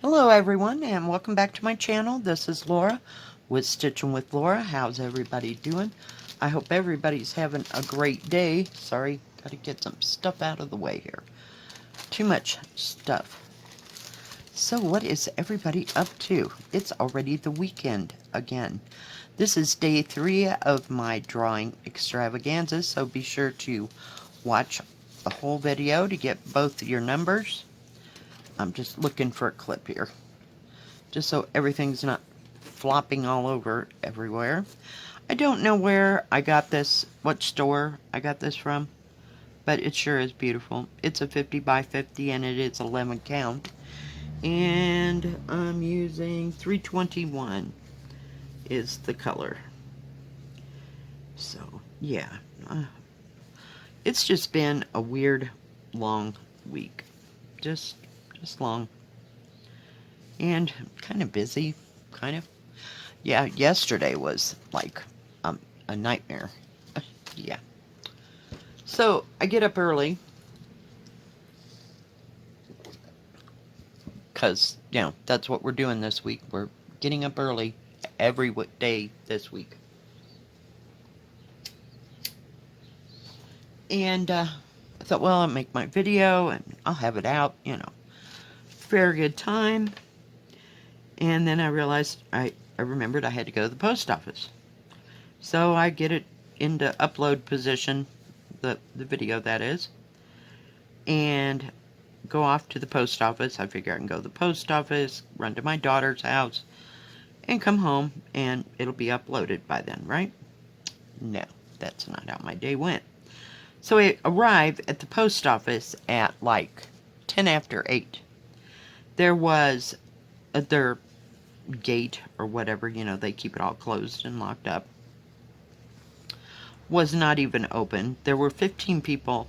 Hello everyone and welcome back to my channel. This is Laura with Stitchin with Laura. How's everybody doing? I hope everybody's having a great day. Sorry, gotta get some stuff out of the way here. Too much stuff. So what is everybody up to? It's already the weekend again. This is day 3 of my drawing extravaganza, so be sure to watch the whole video to get both your numbers. I'm just looking for a clip here, just so everything's not flopping all over everywhere. I don't know where I got this, what store I got this from, but it sure is beautiful. It's a 50 by 50 and it is 11 count. And I'm using 321 is the color. So, yeah. It's just been a weird, long week. Just long. And kind of busy, kind of. Yeah, yesterday was like a nightmare. Yeah. So I get up early because, that's what we're doing this week. We're getting up early every day this week. And I thought, well, I'll make my video and I'll have it out, very good time. And then I realized, I remembered I had to go to the post office. So I get it into upload position, the video that is, and go off to the post office. I figure I can go to the post office, run to my daughter's house, and come home, and it'll be uploaded by then, right? No, that's not how my day went. So I arrived at the post office at like 10 after 8. There was their gate or whatever, they keep it all closed and locked up, was not even open. There were 15 people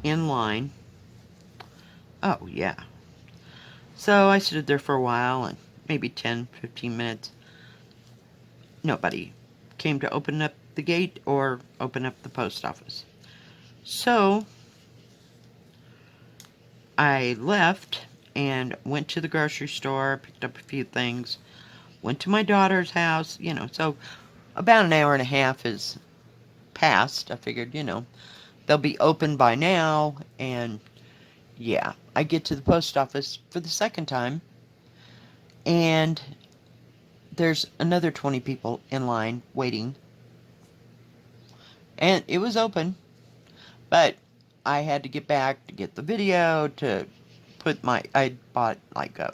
in line. Oh, yeah. So I stood there for a while, and maybe 10, 15 minutes. Nobody came to open up the gate or open up the post office. So I left and went to the grocery store, picked up a few things, went to my daughter's house, so about an hour and a half is passed. I figured, they'll be open by now, and yeah, I get to the post office for the second time, and there's another 20 people in line waiting, and it was open, but I had to get back to get the video to put I bought like I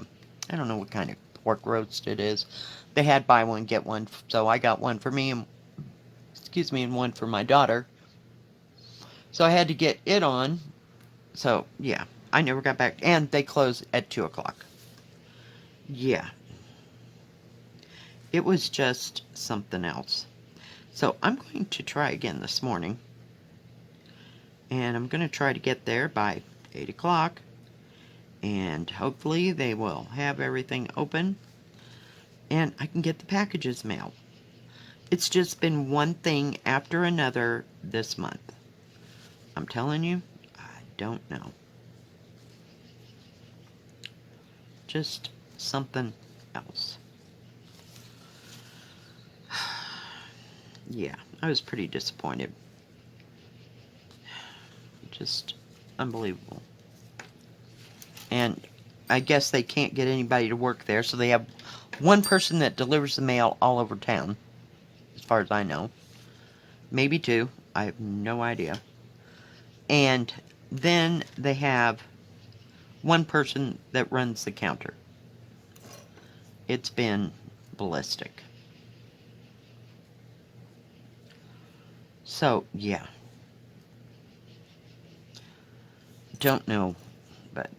don't know what kind of pork roast it is. They had buy one get one, so I got one for me and and one for my daughter. So I had to get it on. So yeah, I never got back, and they close at 2 o'clock. Yeah, it was just something else. So I'm going to try again this morning, and I'm going to try to get there by 8 o'clock, and hopefully they will have everything open, and I can get the packages mailed. It's just been one thing after another this month. I'm telling you, I don't know. Just something else. Yeah, I was pretty disappointed. Just unbelievable. And I guess they can't get anybody to work there, so they have one person that delivers the mail all over town, as far as I know. Maybe two. I have no idea. And then they have one person that runs the counter. It's been ballistic. So, yeah. Don't know, but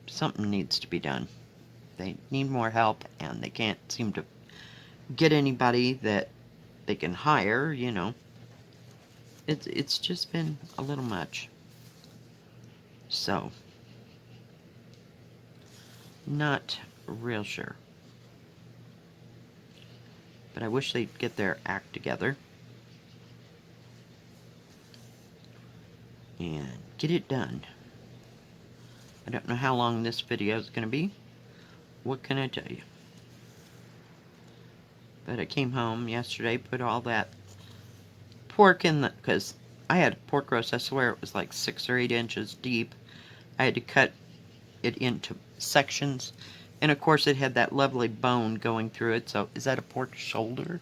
something needs to be done. They need more help, and they can't seem to get anybody that they can hire, It's just been a little much. So, not real sure. But I wish they'd get their act together and get it done. I don't know how long this video is going to be, what can I tell you? But I came home yesterday, put all that pork in the, because I had pork roast, I swear it was like 6 or 8 inches deep. I had to cut it into sections, and of course it had that lovely bone going through it. So is that a pork shoulder?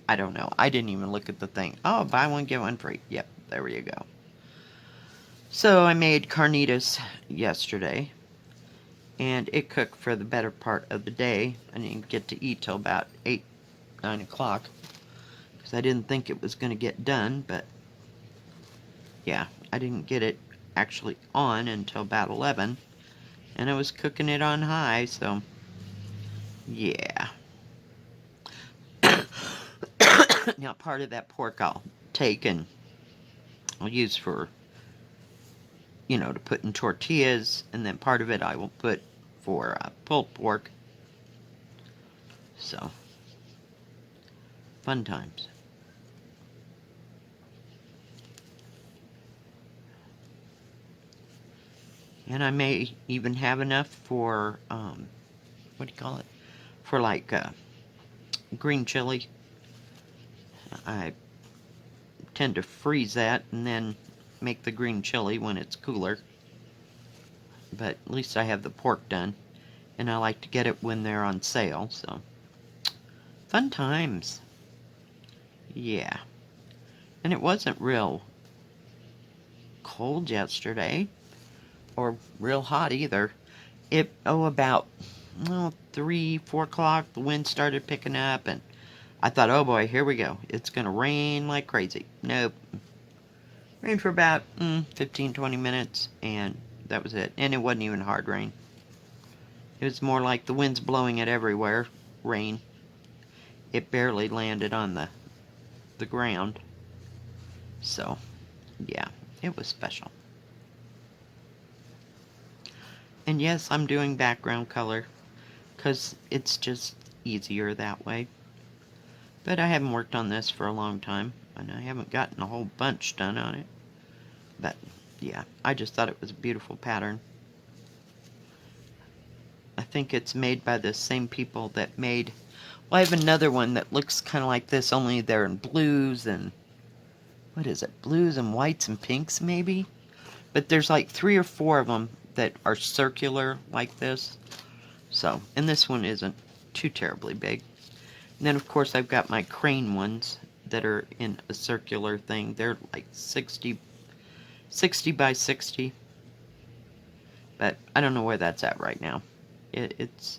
I don't know. I didn't even look at the thing. Oh, buy one get one free. Yep, there you go. So I made carnitas yesterday, and it cooked for the better part of the day. I didn't get to eat till about 8, 9 o'clock, because I didn't think it was going to get done. But yeah, I didn't get it actually on until about 11, and I was cooking it on high, so yeah. Now part of that pork I'll take and I'll use for, to put in tortillas, and then part of it I will put for pulled pork. So, fun times. And I may even have enough for, what do you call it? For like green chili. I tend to freeze that and then make the green chili when it's cooler. But at least I have the pork done. And I like to get it when they're on sale, so. Fun times. Yeah. And it wasn't real cold yesterday. Or real hot either. About 3, 4 o'clock, the wind started picking up, and I thought, oh boy, here we go. It's going to rain like crazy. Nope. Rained for about 15, 20 minutes, and that was it. And it wasn't even hard rain. It was more like the wind's blowing it everywhere. Rain. It barely landed on the ground. So, yeah, it was special. And yes, I'm doing background color, because it's just easier that way. But I haven't worked on this for a long time, and I haven't gotten a whole bunch done on it. But, yeah, I just thought it was a beautiful pattern. I think it's made by the same people that made... Well, I have another one that looks kind of like this, only they're in blues and... What is it? Blues and whites and pinks, maybe? But there's like 3 or 4 of them that are circular like this. So, and this one isn't too terribly big. And then, of course, I've got my crane ones that are in a circular thing. They're like 60 by 60. But I don't know where that's at right now. It's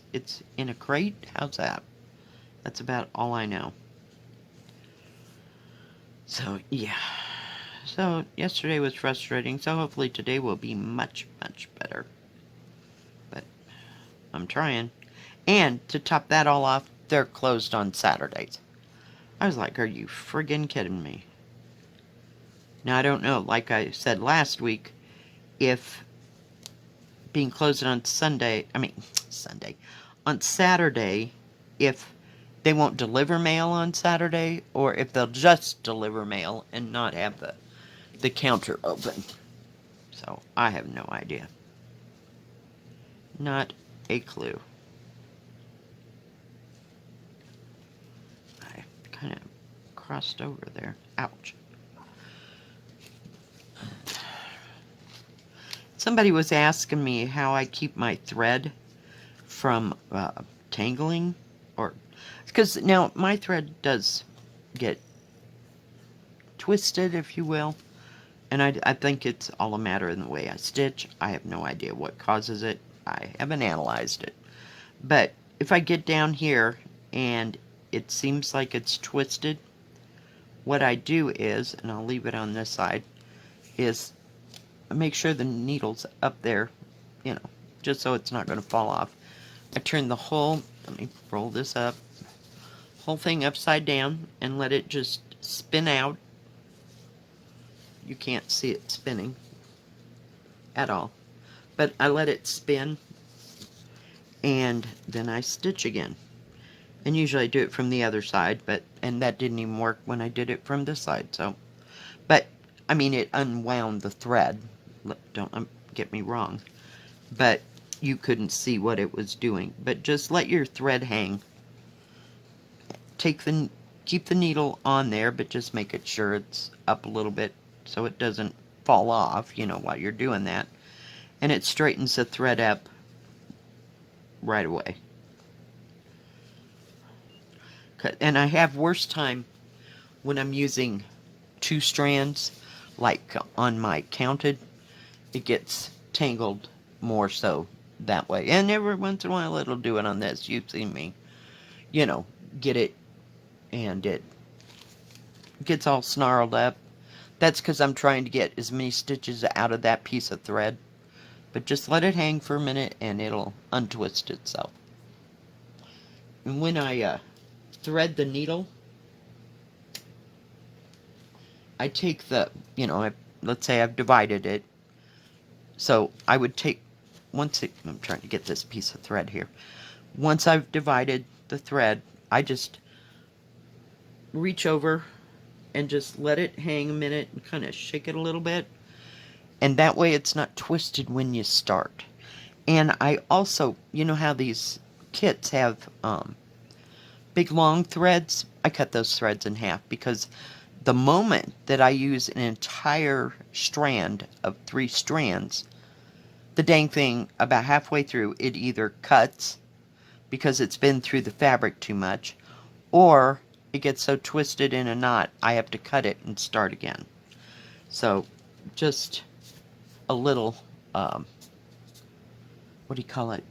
in a crate? How's that? That's about all I know. So, yeah. So, yesterday was frustrating, so hopefully today will be much, much better. But I'm trying. And to top that all off, they're closed on Saturdays. I was like, are you friggin' kidding me? Now, I don't know, like I said last week, if being closed on on Saturday, if they won't deliver mail on Saturday, or if they'll just deliver mail and not have the counter open. So, I have no idea. Not a clue. I kind of crossed over there. Ouch. Somebody was asking me how I keep my thread from tangling, or because now my thread does get twisted, if you will, and I think it's all a matter of the way I stitch. I have no idea what causes it. I haven't analyzed it. But if I get down here and it seems like it's twisted, what I do is, and I'll leave it on this side, is make sure the needle's up there, just so it's not going to fall off. I turn the whole, let me roll this up, whole thing upside down and let it just spin out. You can't see it spinning at all, but I let it spin, and then I stitch again. And usually I do it from the other side, and that didn't even work when I did it from this side, so. But, I mean, it unwound the thread. Don't get me wrong. But you couldn't see what it was doing. But just let your thread hang. Keep the needle on there, but just make it sure it's up a little bit so it doesn't fall off, while you're doing that. And it straightens the thread up right away. And I have worse time when I'm using 2 strands, like on my counted, it gets tangled more so that way. And every once in a while it'll do it on this. You've seen me, get it, and it gets all snarled up. That's because I'm trying to get as many stitches out of that piece of thread. But just let it hang for a minute and it'll untwist itself. And when I thread the needle, I take let's say I've divided it. So I would take, I'm trying to get this piece of thread here. Once I've divided the thread, I just reach over and just let it hang a minute and kind of shake it a little bit. And that way it's not twisted when you start. And I also, how these kits have big long threads? I cut those threads in half because the moment that I use an entire strand of 3 strands, the dang thing, about halfway through, it either cuts because it's been through the fabric too much, or it gets so twisted in a knot, I have to cut it and start again. So, just a little, what do you call it?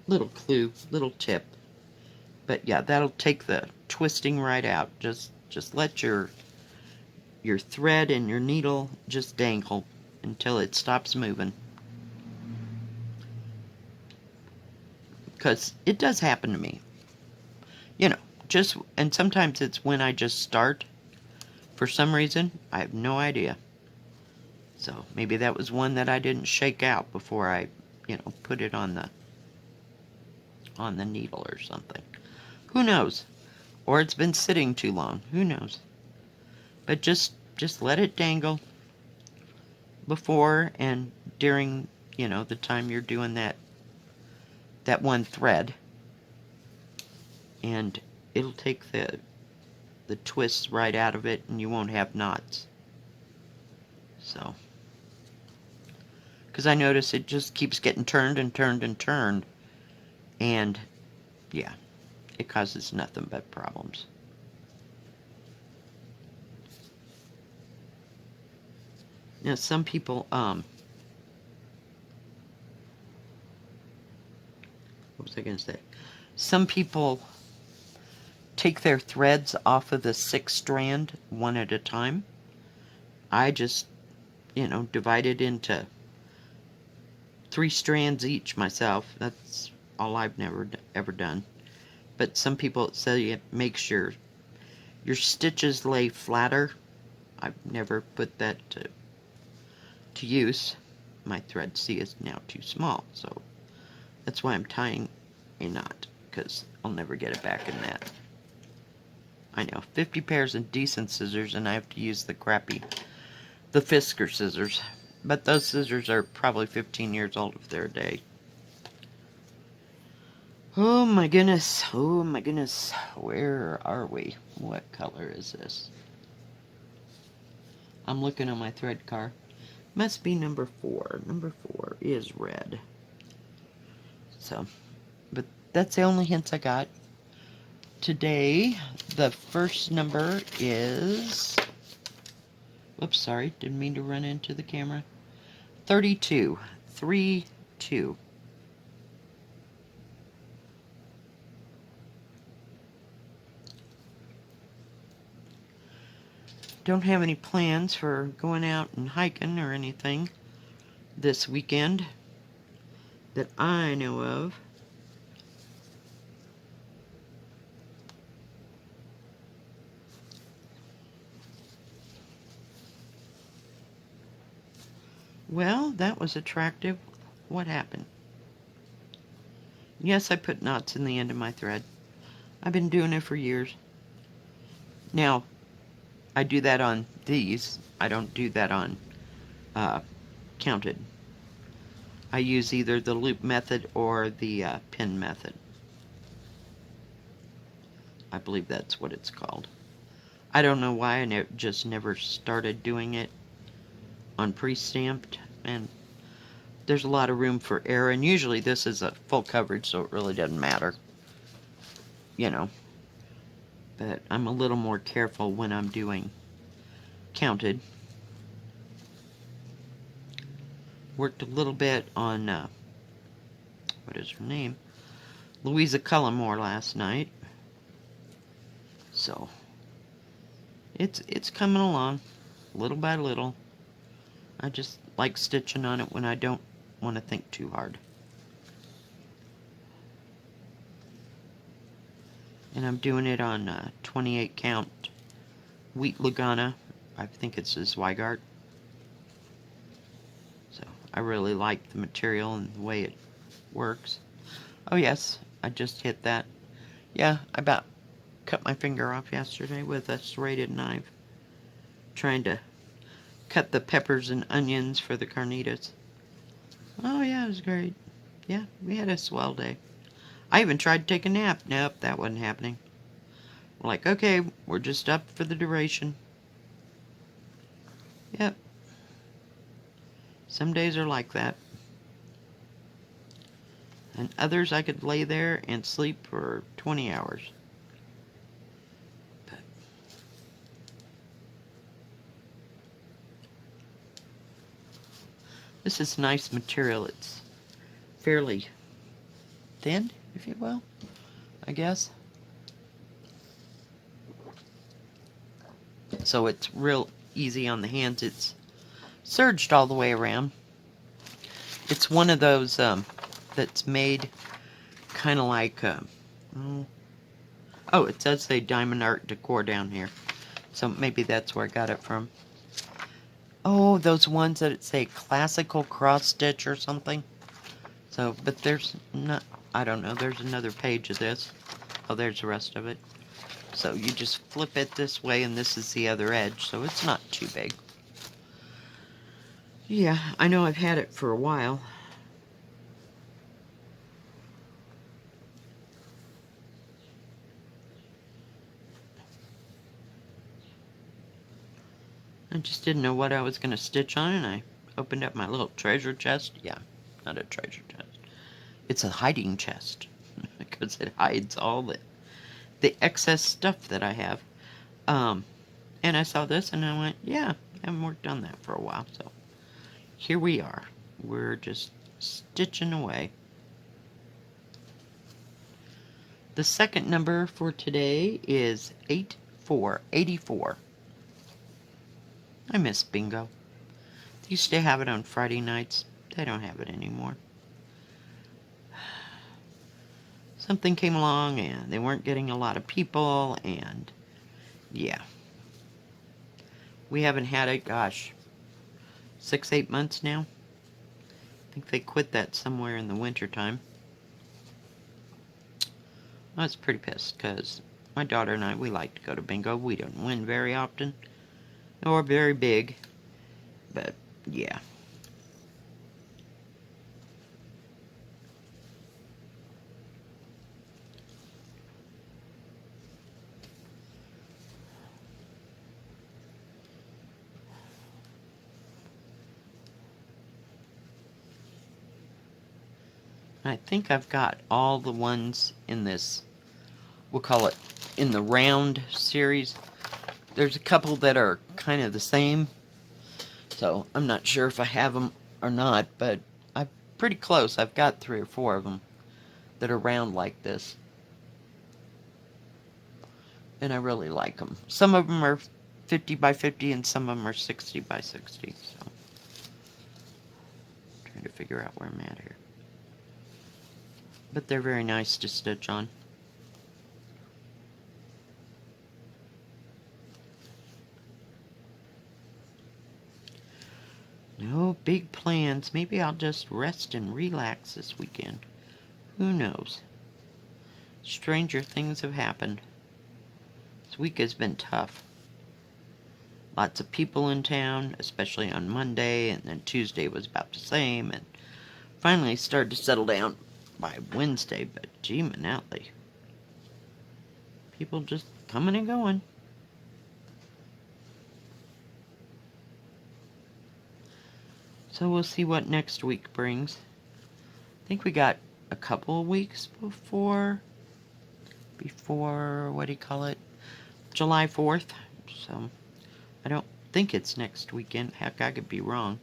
Little clue, little tip. But yeah, that'll take the twisting right out. Just let your thread and your needle just dangle until it stops moving. Because it does happen to me. And sometimes it's when I just start. For some reason, I have no idea. So maybe that was one that I didn't shake out before I, put it on the needle or something. Who knows? Or it's been sitting too long. Who knows? But just let it dangle before and during, the time you're doing that one thread. And it'll take the twists right out of it and you won't have knots. So, because I notice it just keeps getting turned and turned and turned. And, yeah, it causes nothing but problems. Now, some people, what was I going to say? Some people take their threads off of the 6 strand one at a time. I just, divide it into 3 strands each myself. That's all I've ever done. But some people say you make sure your stitches lay flatter. I've never put that to use. My thread C is now too small, so that's why I'm tying a knot, because I'll never get it back in that. I know, 50 pairs of decent scissors, and I have to use the Fisker scissors. But those scissors are probably 15 years old if they're a day. Oh my goodness, where are we? What color is this? I'm looking on my thread car. Must be number 4. Number 4 is red. So, but that's the only hints I got. Today, the first number is... Whoops, sorry, didn't mean to run into the camera. 32. 3-2. Don't have any plans for going out and hiking or anything this weekend that I know of. Well, that was attractive. What happened? Yes, I put knots in the end of my thread. I've been doing it for years. Now, I do that on these. I don't do that on counted. I use either the loop method or the pin method. I believe that's what it's called. I don't know why I just never started doing it on pre-stamped, and there's a lot of room for error, and usually this is a full coverage, so it really doesn't matter, you know. But I'm a little more careful when I'm doing counted. Worked a little bit on, what is her name? Louisa Cullimore last night. So, it's coming along, little by little. I just like stitching on it when I don't want to think too hard. And I'm doing it on 28 count wheat Lugana. I think it's a Zweigart. So I really like the material and the way it works. Oh yes, I just hit that. Yeah, I about cut my finger off yesterday with a serrated knife, trying to cut the peppers and onions for the carnitas. Oh yeah, it was great. Yeah, we had a swell day. I even tried to take a nap. Nope, that wasn't happening. We're like, okay, we're just up for the duration. Yep. Some days are like that. And others I could lay there and sleep for 20 hours. But this is nice material. It's fairly thin, if you will, I guess. So it's real easy on the hands. It's serged all the way around. It's one of those that's made kind of like, oh, it does say Diamond Art Decor down here. So maybe that's where I got it from. Oh, those ones that say classical cross stitch or something. So, but there's not, I don't know, there's another page of this. Oh, there's the rest of it. So you just flip it this way, and this is the other edge, so it's not too big. Yeah, I know I've had it for a while. I just didn't know what I was going to stitch on, and I opened up my little treasure chest. Yeah, not a treasure chest. It's a hiding chest, because it hides all the excess stuff that I have. And I saw this, and I went, yeah, I haven't worked on that for a while, so here we are. We're just stitching away. The second number for today is 8484. I miss bingo. They used to have it on Friday nights. They don't have it anymore. Something came along and they weren't getting a lot of people, and yeah. We haven't had it, gosh, 6-8 months now. I think they quit that somewhere in the winter time. I was pretty pissed because my daughter and I, we like to go to bingo. We don't win very often or very big, but yeah. I think I've got all the ones in this, we'll call it in the round series. There's a couple that are kind of the same, so I'm not sure if I have them or not, but I'm pretty close. I've got 3 or 4 of them that are round like this, and I really like them. Some of them are 50 by 50 and some of them are 60 by 60, so I'm trying to figure out where I'm at here. But they're very nice to stitch on. No big plans. Maybe I'll just rest and relax this weekend. Who knows? Stranger things have happened. This week has been tough. Lots of people in town, especially on Monday, and then Tuesday was about the same, and finally started to settle down by Wednesday, but gee, Manally. People just coming and going. So we'll see what next week brings. I think we got a couple of weeks before, what do you call it, July 4th. So I don't think it's next weekend. Heck, I could be wrong.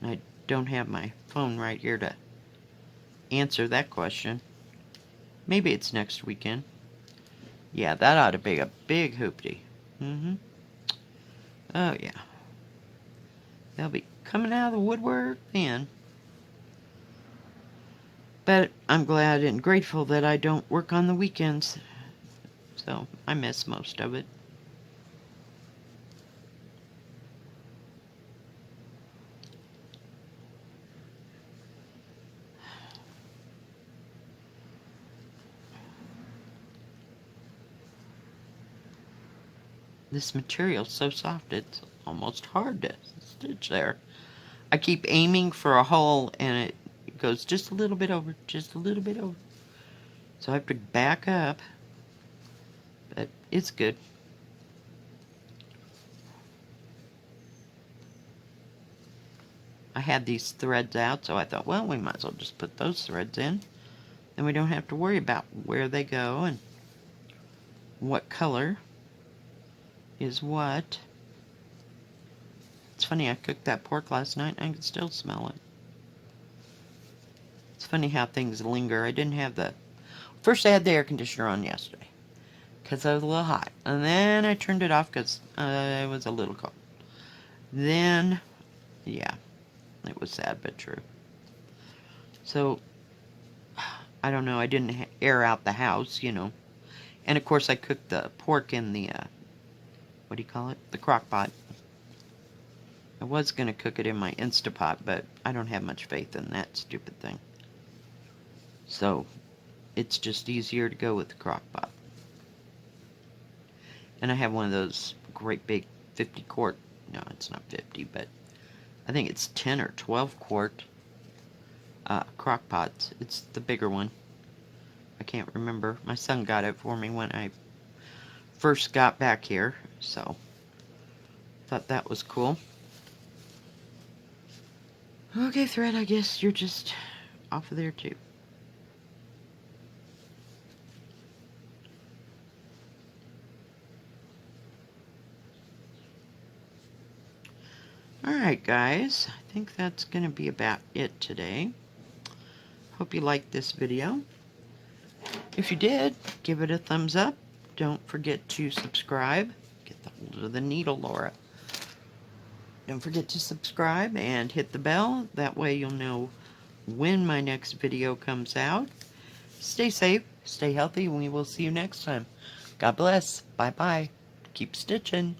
And I don't have my phone right here to answer that question. Maybe it's next weekend. Yeah, that ought to be a big hoopty. Oh, yeah. They'll be coming out of the woodwork then. But I'm glad and grateful that I don't work on the weekends. So I miss most of it. This material's so soft, it's almost hard to stitch there. I keep aiming for a hole and it goes just a little bit over, just a little bit over. So I have to back up, but it's good. I had these threads out, so I thought, well, we might as well just put those threads in. Then we don't have to worry about where they go and what color is what. It's funny, I cooked that pork last night and I can still smell it. It's funny how things linger. I didn't have the... First I had the air conditioner on yesterday because I was a little hot. And then I turned it off because it was a little cold. Then, yeah, it was sad but true. So, I don't know, I didn't air out the house, you know. And of course I cooked the pork in the, what do you call it? The crock pot. I was going to cook it in my Instapot, but I don't have much faith in that stupid thing. So, it's just easier to go with the crock pot. And I have one of those great big 50 quart, no, it's not 50, but I think it's 10 or 12 quart crock pots. It's the bigger one. I can't remember. My son got it for me when I first got back here, so thought that was cool. Okay, thread, I guess you're just off of there too. Alright guys, I think that's going to be about it today. Hope you liked this video. If you did, give it a thumbs up. Don't forget to subscribe. Get the hold of the needle, Laura. Don't forget to subscribe and hit the bell. That way you'll know when my next video comes out. Stay safe, stay healthy, and we will see you next time. God bless. Bye-bye. Keep stitching.